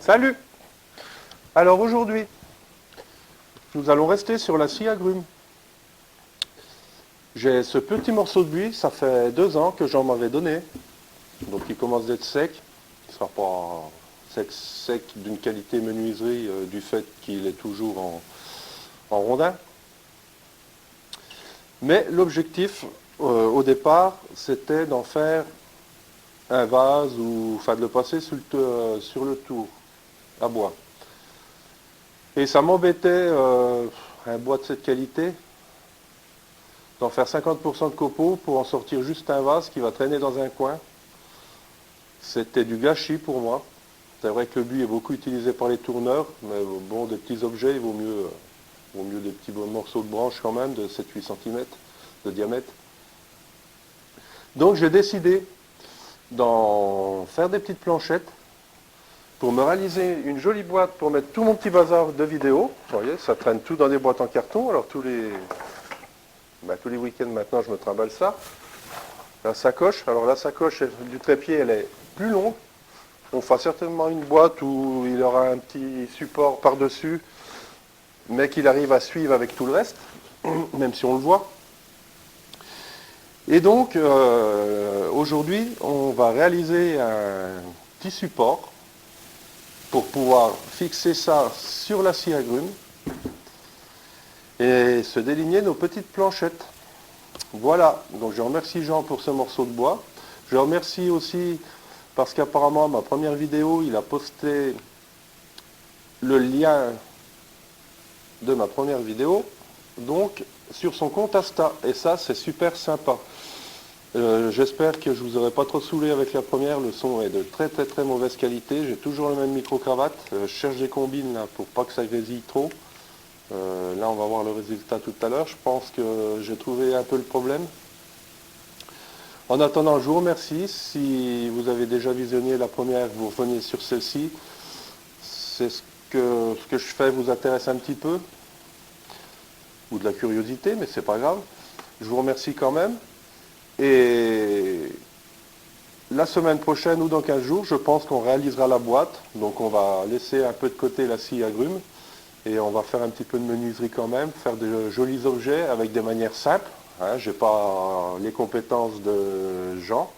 Salut! Alors aujourd'hui, nous allons rester sur la scie agrumes. J'ai ce petit morceau de buis, ça fait 2 ans que j'en m'avais donné. Donc il commence d'être sec. Il ne sera pas sec d'une qualité menuiserie du fait qu'il est toujours en rondin. Mais l'objectif au départ, c'était d'en faire un vase ou enfin de le passer sur le tour à bois. Et ça m'embêtait, un bois de cette qualité, d'en faire 50% de copeaux pour en sortir juste un vase qui va traîner dans un coin. C'était du gâchis pour moi. C'est vrai que le buis est beaucoup utilisé par les tourneurs, mais bon, des petits objets, il vaut mieux des petits morceaux de branches quand même, de 7-8 cm de diamètre. Donc j'ai décidé d'en faire des petites planchettes pour me réaliser une jolie boîte pour mettre tout mon petit bazar de vidéos. Vous voyez, ça traîne tout dans des boîtes en carton. Alors tous les week-ends maintenant, je me trimballe ça. La sacoche, alors la sacoche du trépied, elle est plus longue. On fera certainement une boîte où il aura un petit support par-dessus, mais qu'il arrive à suivre avec tout le reste, même si on le voit. Et donc, aujourd'hui, on va réaliser un petit support pour pouvoir fixer ça sur la scie agrumes et se déligner nos petites planchettes. Voilà, donc je remercie Jean pour ce morceau de bois. Je remercie aussi parce qu'apparemment ma première vidéo, il a posté le lien de ma première vidéo, donc sur son compte Insta, et ça c'est super sympa. J'espère que je vous aurai pas trop saoulé avec la première, le son est de très mauvaise qualité, j'ai toujours le même micro-cravate, je cherche des combines là, pour pas que ça grésille trop. Là on va voir le résultat tout à l'heure, je pense que j'ai trouvé un peu le problème. En attendant, je vous remercie. Si vous avez déjà visionné la première, vous revenez sur celle-ci. C'est ce que je fais vous intéresse un petit peu, ou de la curiosité, mais c'est pas grave. Je vous remercie quand même. Et la semaine prochaine ou dans 15 jours, je pense qu'on réalisera la boîte. Donc on va laisser un peu de côté la scie agrumes et on va faire un petit peu de menuiserie quand même, faire de jolis objets avec des manières simples. Hein, j'ai pas les compétences de Jean.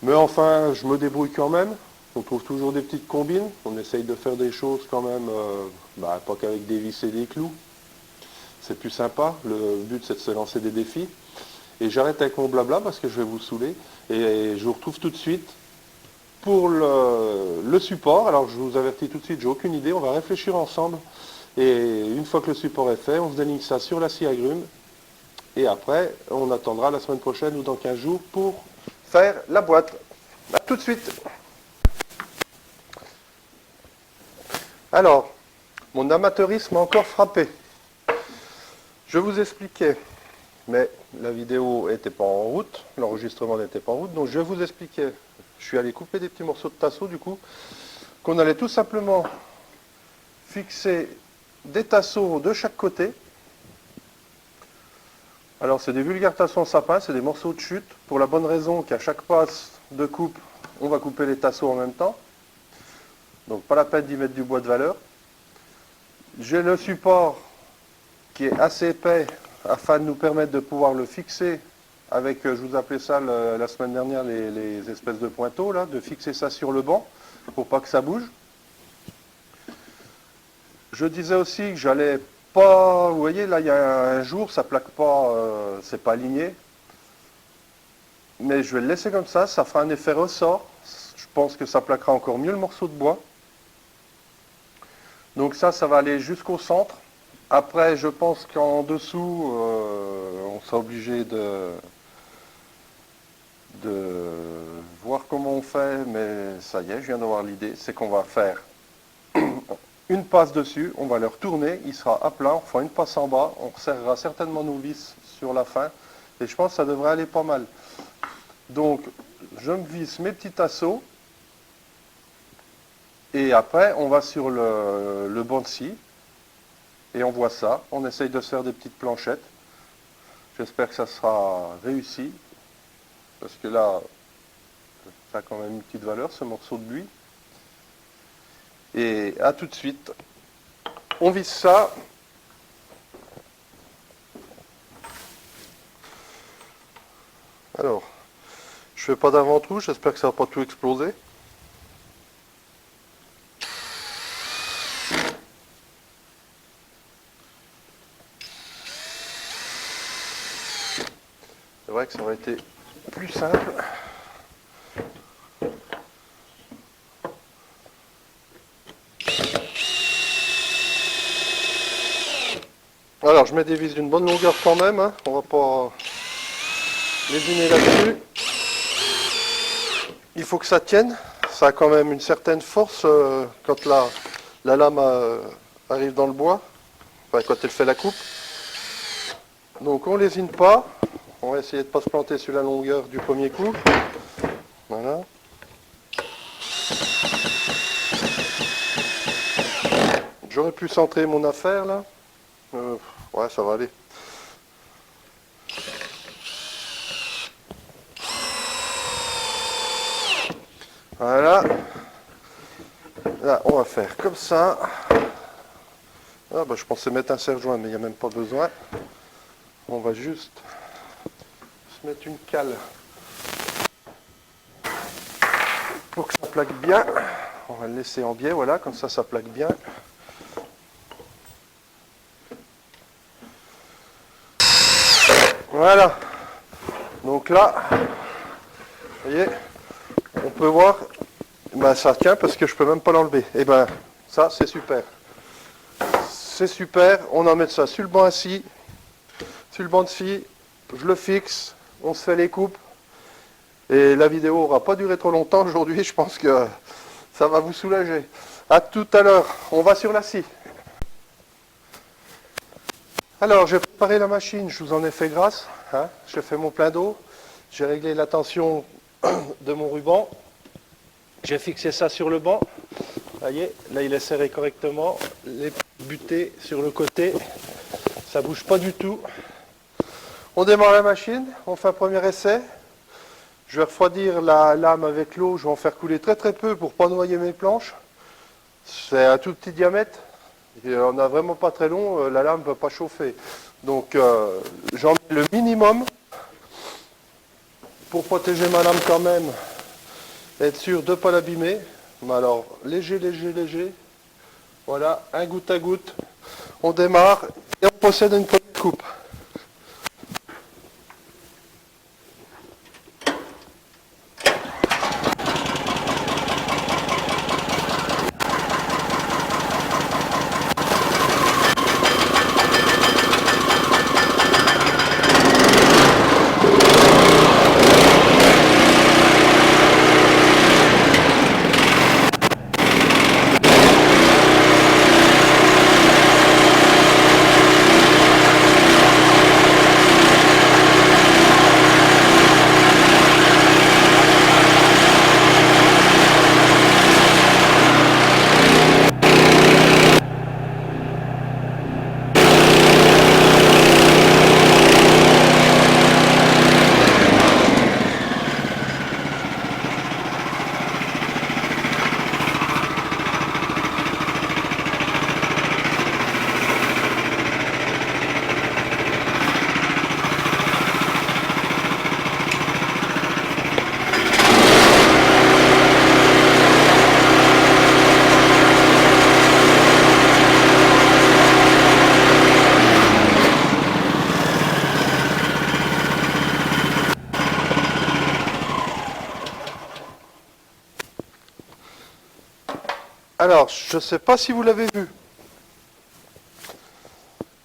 Mais enfin, je me débrouille quand même. On trouve toujours des petites combines. On essaye de faire des choses quand même, pas qu'avec des vis et des clous. C'est plus sympa. Le but, c'est de se lancer des défis. Et j'arrête avec mon blabla parce que je vais vous saouler. Et je vous retrouve tout de suite pour le support. Alors, je vous avertis tout de suite, j'ai aucune idée. On va réfléchir ensemble. Et une fois que le support est fait, on se déligne ça sur la scie agrumes. Et après, on attendra la semaine prochaine ou dans 15 jours pour faire la boîte. A tout de suite. Alors, mon amateurisme m'a encore frappé. Je vous expliquais, mais la vidéo n'était pas en route, l'enregistrement n'était pas en route, donc je vous expliquais, je suis allé couper des petits morceaux de tasseau du coup, qu'on allait tout simplement fixer des tasseaux de chaque côté. Alors c'est des vulgaires tasseaux en sapin, c'est des morceaux de chute, pour la bonne raison qu'à chaque passe de coupe, on va couper les tasseaux en même temps. Donc pas la peine d'y mettre du bois de valeur. J'ai le support qui est assez épais afin de nous permettre de pouvoir le fixer avec, je vous appelais ça la semaine dernière, les espèces de pointeaux, là, de fixer ça sur le banc pour pas que ça bouge. Je disais aussi que j'allais pas, vous voyez là il y a un jour, ça plaque pas, c'est pas aligné. Mais je vais le laisser comme ça fera un effet ressort. Je pense que ça plaquera encore mieux le morceau de bois. Donc ça va aller jusqu'au centre. Après, je pense qu'en dessous, on sera obligé de voir comment on fait, mais ça y est, je viens d'avoir l'idée, c'est qu'on va faire une passe dessus, on va le retourner, il sera à plat, on fera une passe en bas, on resserrera certainement nos vis sur la fin, et je pense que ça devrait aller pas mal. Donc, je me visse mes petits tasseaux, et après, on va sur le banc de scie, et on voit ça, on essaye de se faire des petites planchettes. J'espère que ça sera réussi, parce que là, ça a quand même une petite valeur, ce morceau de buis. Et à tout de suite. On visse ça. Alors, je fais pas d'avant-trou, j'espère que ça va pas tout exploser. C'est vrai que ça aurait été plus simple. Alors, je mets des vis d'une bonne longueur quand même, hein. On va pas lésiner là-dessus. Il faut que ça tienne. Ça a quand même une certaine force quand la lame arrive dans le bois, enfin, quand elle fait la coupe. Donc on lésine pas. On va essayer de ne pas se planter sur la longueur du premier coup. Voilà. J'aurais pu centrer mon affaire là. Ouais, ça va aller. Voilà. Là, on va faire comme ça. Ah, bah, je pensais mettre un serre-joint, mais il n'y a même pas besoin. On va juste se mettre une cale pour que ça plaque bien. On va le laisser en biais, voilà, comme ça plaque bien. Voilà. Donc là, vous voyez, on peut voir, ben ça tient parce que je peux même pas l'enlever. Et ben ça c'est super. C'est super, on en met ça sur le banc assis, sur le banc de scie, je le fixe, on se fait les coupes. Et la vidéo aura pas duré trop longtemps aujourd'hui, je pense que ça va vous soulager. A tout à l'heure, on va sur la scie. Alors, j'ai préparé la machine, je vous en ai fait grâce. Hein, j'ai fait mon plein d'eau, j'ai réglé la tension de mon ruban. J'ai fixé ça sur le banc. Vous voyez, là il est serré correctement. Les butées sur le côté, ça bouge pas du tout. On démarre la machine, on fait un premier essai. Je vais refroidir la lame avec l'eau, je vais en faire couler très très peu pour pas noyer mes planches. C'est un tout petit diamètre. Et on n'a vraiment pas très long, la lame ne peut pas chauffer. Donc j'en mets le minimum pour protéger ma lame quand même, être sûr de ne pas l'abîmer. Mais alors léger, léger, léger. Voilà, un goutte à goutte. On démarre et on procède à une première coupe. Alors, je ne sais pas si vous l'avez vu,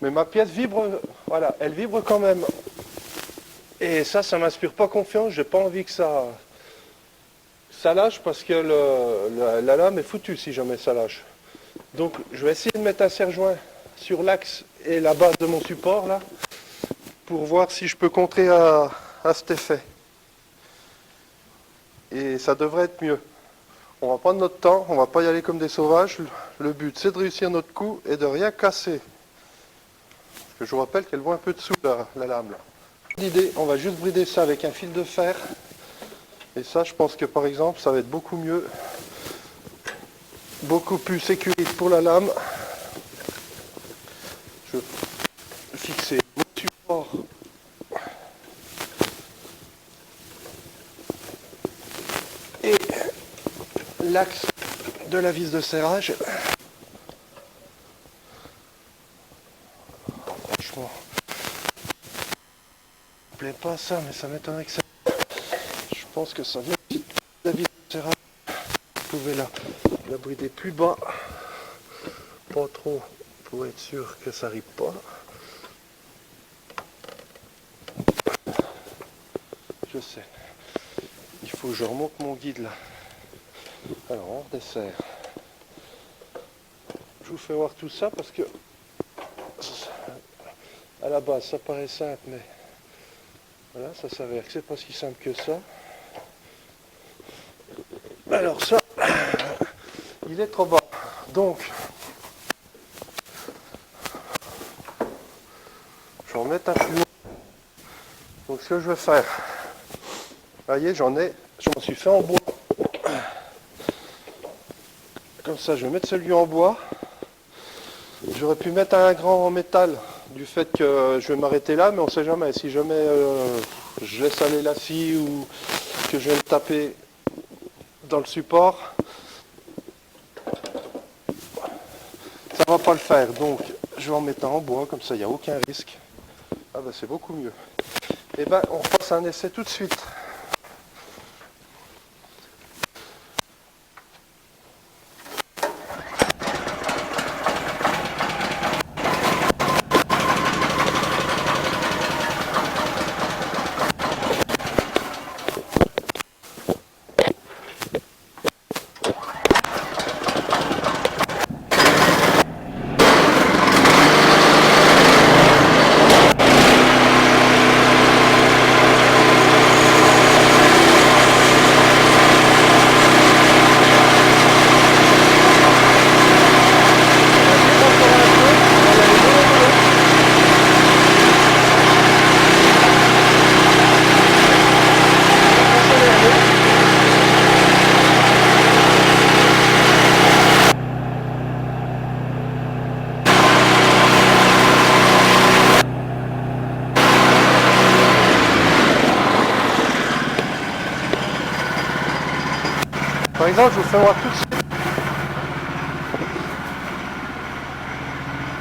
mais ma pièce vibre, voilà, elle vibre quand même. Et ça m'inspire pas confiance, j'ai pas envie que ça lâche parce que la lame est foutue si jamais ça lâche. Donc, je vais essayer de mettre un serre-joint sur l'axe et la base de mon support, là, pour voir si je peux contrer à cet effet. Et ça devrait être mieux. On va prendre notre temps, on va pas y aller comme des sauvages. Le but, c'est de réussir notre coup et de rien casser. Parce que je vous rappelle qu'elle voit un peu dessous la lame. Là. L'idée, on va juste brider ça avec un fil de fer. Et ça, je pense que par exemple, ça va être beaucoup mieux beaucoup plus sécurisé pour la lame. Je vais fixer mon support et l'axe de la vis de serrage. Franchement, ça me plaît pas ça, mais ça m'étonnerait que ça. Je pense que ça vient de la vis de serrage. Vous pouvez la brider plus bas, pas trop, pour être sûr que ça rippe pas. Je sais. Il faut que je remonte mon guide là. Alors on redessert. Je vous fais voir tout ça parce que à la base ça paraît simple, mais voilà, ça s'avère que c'est pas si simple que ça. Alors ça, il est trop bas. Donc, je vais en mettre un plus haut. Donc ce que je vais faire, vous voyez, je m'en suis fait en bois. Comme ça, je vais mettre celui en bois. J'aurais pu mettre un grand en métal du fait que je vais m'arrêter là, mais on ne sait jamais. Si jamais je laisse aller la scie ou que je vais me taper dans le support, ça va pas le faire. Donc je vais en mettre un en bois, comme ça il n'y a aucun risque. Ah ben c'est beaucoup mieux. Et ben on passe un essai tout de suite. Par exemple, je vous fais voir tout de suite.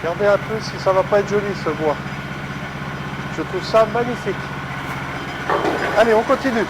Regardez un peu si ça va pas être joli ce bois. Je trouve ça magnifique. Allez, on continue.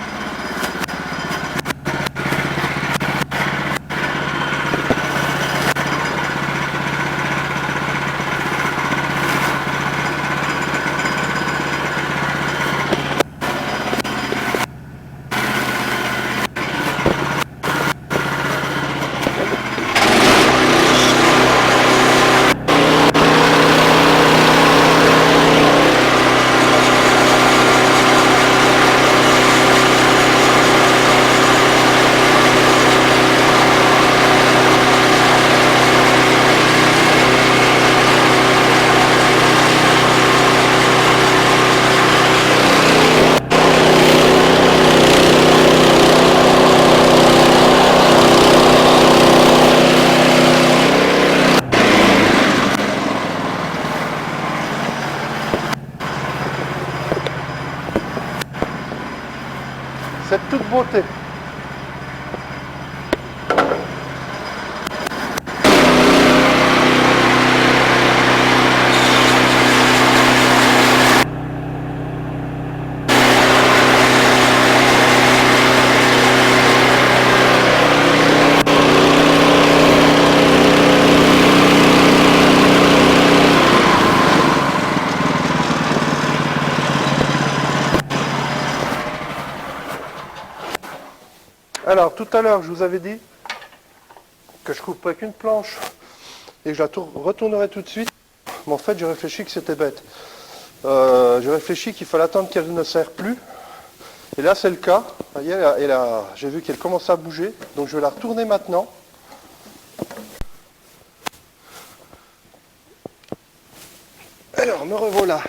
Cette toute beauté. Alors, tout à l'heure, je vous avais dit que je couperais qu'une planche et que je la retournerai tout de suite. Mais en fait, j'ai réfléchi que c'était bête. J'ai réfléchi qu'il fallait attendre qu'elle ne serre plus. Et là, c'est le cas. Vous voyez, j'ai vu qu'elle commençait à bouger. Donc, je vais la retourner maintenant. Alors, me revoilà.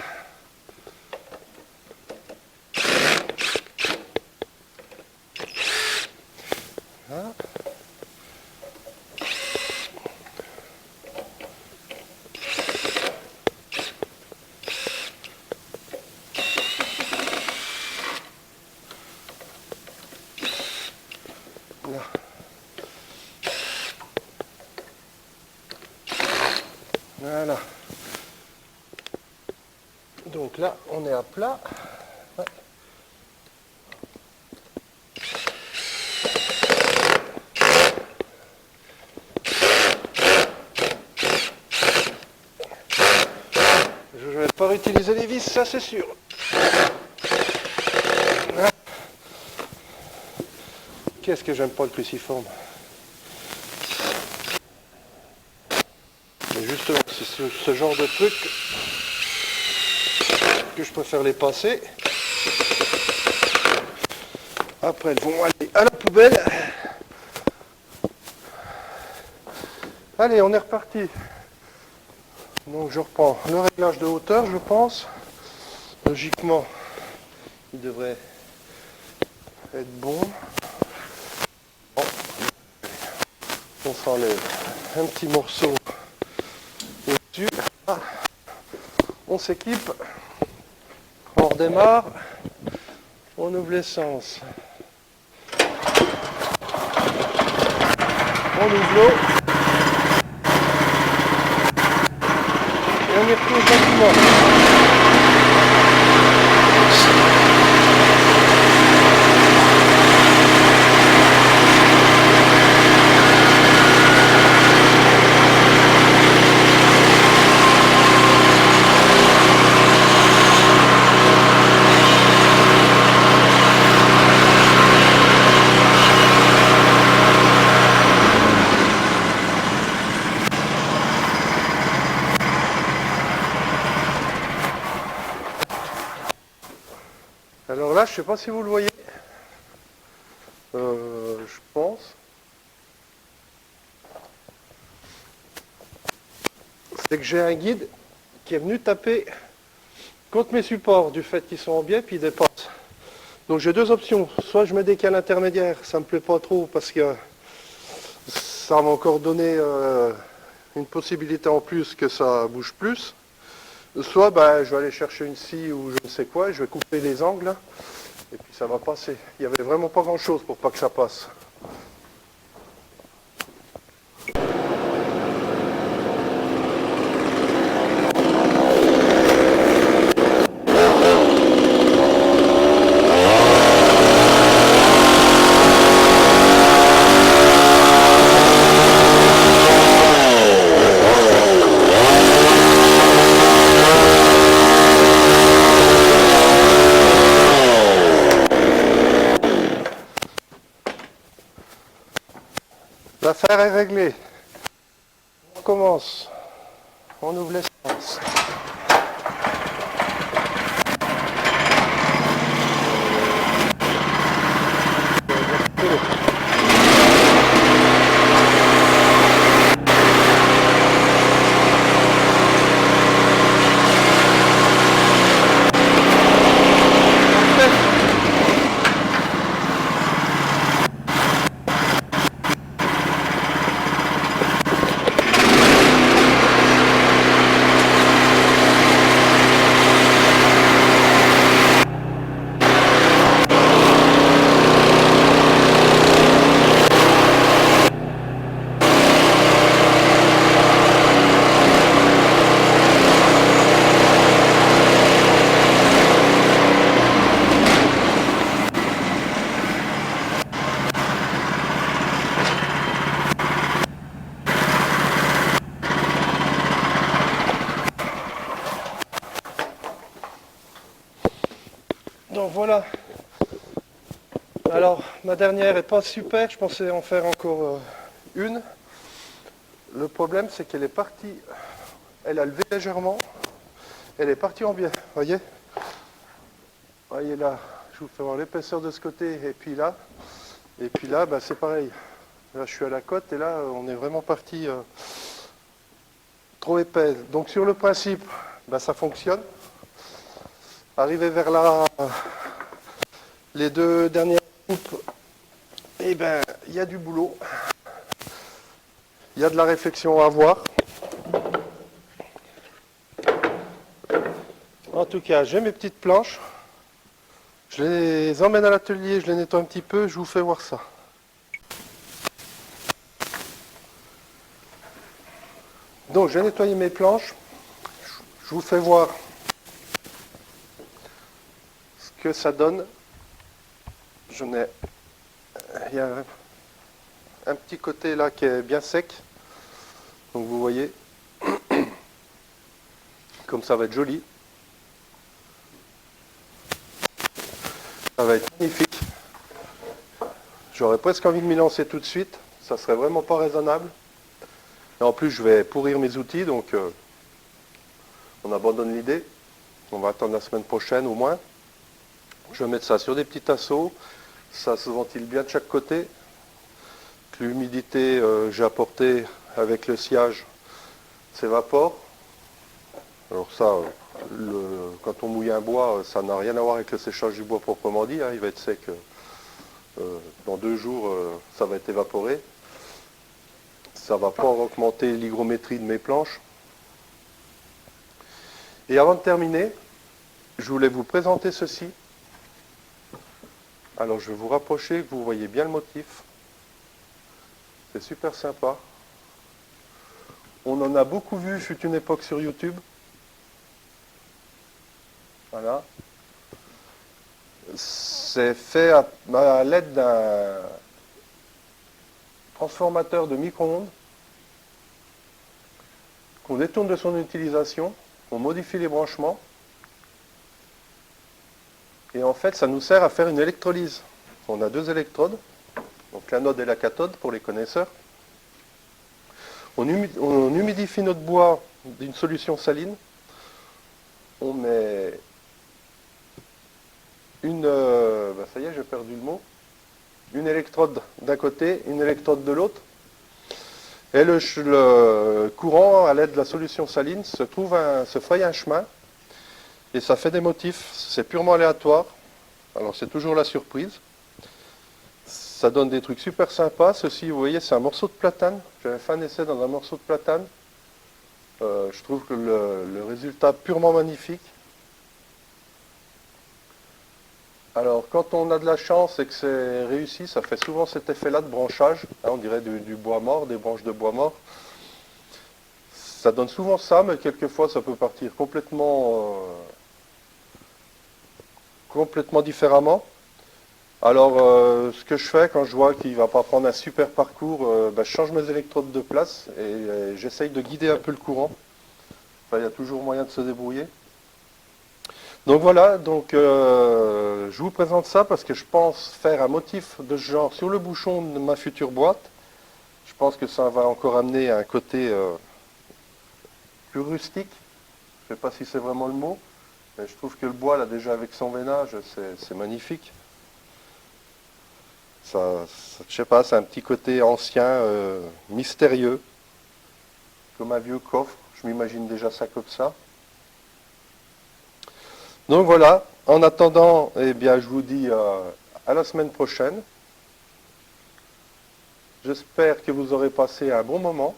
Voilà. Donc là, on est à plat. Ouais. Je ne vais pas réutiliser les vis, ça c'est sûr. Qu'est-ce que j'aime pas le cruciforme. Mais justement, c'est ce genre de truc que je préfère les passer. Après, elles vont aller à la poubelle. Allez, on est reparti. Donc je reprends le réglage de hauteur, je pense. Logiquement, il devrait être bon. On s'enlève un petit morceau au-dessus. Ah. On s'équipe. On redémarre. On ouvre l'essence. On ouvre l'eau. Et on y retrouve gentiment. Alors là, je ne sais pas si vous le voyez. Je pense. C'est que j'ai un guide qui est venu taper contre mes supports du fait qu'ils sont en biais puis ils dépassent. Donc j'ai deux options. Soit je me décale intermédiaire, ça me plaît pas trop parce que ça va encore donner une possibilité en plus que ça bouge plus. Soit je vais aller chercher une scie ou je ne sais quoi, je vais couper les angles et puis ça va passer. Il n'y avait vraiment pas grand chose pour pas que ça passe. L'affaire est réglée. On commence. On ouvre l'essence. Donc voilà. Alors ma dernière est pas super, je pensais en faire encore une. Le problème c'est qu'elle est partie, elle a levé légèrement, elle est partie en biais, voyez. Voyez là, je vous fais voir l'épaisseur de ce côté et puis là c'est pareil. Là je suis à la côte et là on est vraiment parti trop épais. Donc sur le principe, ça fonctionne. Arrivé vers là, les deux dernières coupes, il y a du boulot. Il y a de la réflexion à avoir. En tout cas, j'ai mes petites planches. Je les emmène à l'atelier, je les nettoie un petit peu, je vous fais voir ça. Donc j'ai nettoyé mes planches. Je vous fais voir ce que ça donne. Il y a un petit côté là qui est bien sec. Donc vous voyez, comme ça va être joli. Ça va être magnifique. J'aurais presque envie de m'y lancer tout de suite. Ça serait vraiment pas raisonnable. Et en plus, je vais pourrir mes outils, donc on abandonne l'idée. On va attendre la semaine prochaine au moins. Je vais mettre ça sur des petits tasseaux. Ça se ventile bien de chaque côté. L'humidité j'ai apporté avec le sciage s'évapore. Alors ça, quand on mouille un bois, ça n'a rien à voir avec le séchage du bois proprement dit. Hein. Il va être sec. Dans 2 jours, ça va être évaporé. Ça ne va pas augmenter l'hygrométrie de mes planches. Et avant de terminer, je voulais vous présenter ceci. Alors je vais vous rapprocher, que vous voyez bien le motif. C'est super sympa. On en a beaucoup vu, fut une époque sur YouTube. Voilà. C'est fait à l'aide d'un transformateur de micro-ondes qu'on détourne de son utilisation, on modifie les branchements et en fait ça nous sert à faire une électrolyse. On a 2 électrodes, donc l'anode et la cathode pour les connaisseurs. On humidifie notre bois d'une solution saline, on met ça y est, j'ai perdu le mot, une électrode d'un côté, une électrode de l'autre. Et le courant, à l'aide de la solution saline, se fraye un chemin. Et ça fait des motifs. C'est purement aléatoire. Alors c'est toujours la surprise. Ça donne des trucs super sympas. Ceci, vous voyez, c'est un morceau de platane. J'avais fait un essai dans un morceau de platane. Je trouve que le résultat purement magnifique. Alors, quand on a de la chance et que c'est réussi, ça fait souvent cet effet-là de branchage. Hein, on dirait du bois mort, des branches de bois mort. Ça donne souvent ça, mais quelquefois ça peut partir complètement différemment. Alors, ce que je fais quand je vois qu'il ne va pas prendre un super parcours, je change mes électrodes de place et j'essaye de guider un peu le courant. Enfin, il y a toujours moyen de se débrouiller. Donc voilà, je vous présente ça parce que je pense faire un motif de ce genre sur le bouchon de ma future boîte. Je pense que ça va encore amener un côté plus rustique. Je ne sais pas si c'est vraiment le mot, mais je trouve que le bois, là déjà avec son veinage, c'est magnifique. Ça, je sais pas, c'est un petit côté ancien, mystérieux, comme un vieux coffre. Je m'imagine déjà ça comme ça. Donc voilà, en attendant, eh bien, je vous dis à la semaine prochaine. J'espère que vous aurez passé un bon moment.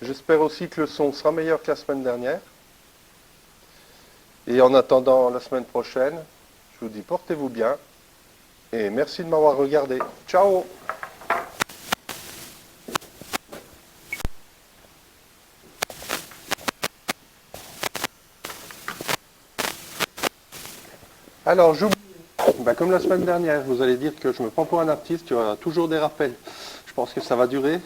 J'espère aussi que le son sera meilleur que la semaine dernière. Et en attendant la semaine prochaine, je vous dis portez-vous bien. Et merci de m'avoir regardé. Ciao! Alors, j'oublie. Comme la semaine dernière, vous allez dire que je me prends pour un artiste, il y aura toujours des rappels. Je pense que ça va durer.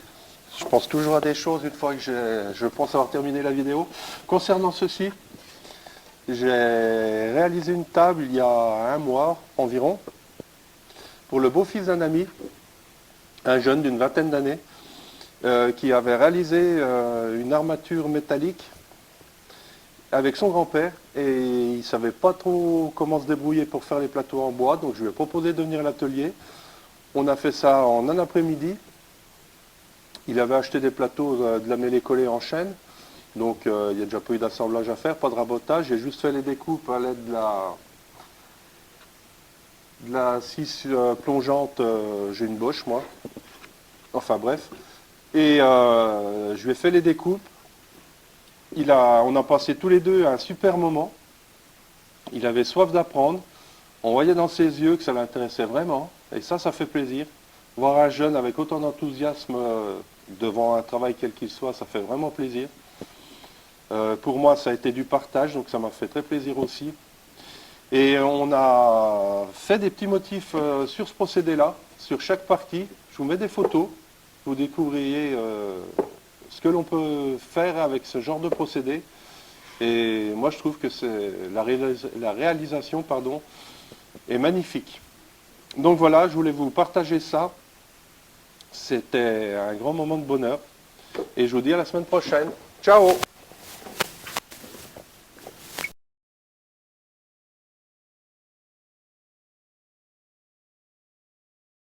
Je pense toujours à des choses une fois que je pense avoir terminé la vidéo. Concernant ceci, j'ai réalisé une table il y a 1 mois environ pour le beau-fils d'un ami, un jeune d'une 20aine d'années, qui avait réalisé une armature métallique avec son grand-père et il ne savait pas trop comment se débrouiller pour faire les plateaux en bois, donc je lui ai proposé de venir à l'atelier. On a fait ça en un après-midi. Il avait acheté des plateaux de la mêlée collée en chaîne, donc il n'y a déjà pas eu d'assemblage à faire, pas de rabotage. J'ai juste fait les découpes à l'aide de la scie plongeante, j'ai une Bosch moi. Enfin bref. Et je lui ai fait les découpes. On a passé tous les deux un super moment. Il avait soif d'apprendre. On voyait dans ses yeux que ça l'intéressait vraiment. Et ça fait plaisir. Voir un jeune avec autant d'enthousiasme devant un travail quel qu'il soit, ça fait vraiment plaisir. Pour moi, ça a été du partage, donc ça m'a fait très plaisir aussi. Et on a fait des petits motifs sur ce procédé-là, sur chaque partie. Je vous mets des photos, vous découvriez ce que l'on peut faire avec ce genre de procédé. Et moi, je trouve que la réalisation est magnifique. Donc voilà, je voulais vous partager ça. C'était un grand moment de bonheur. Et je vous dis à la semaine prochaine. Ciao!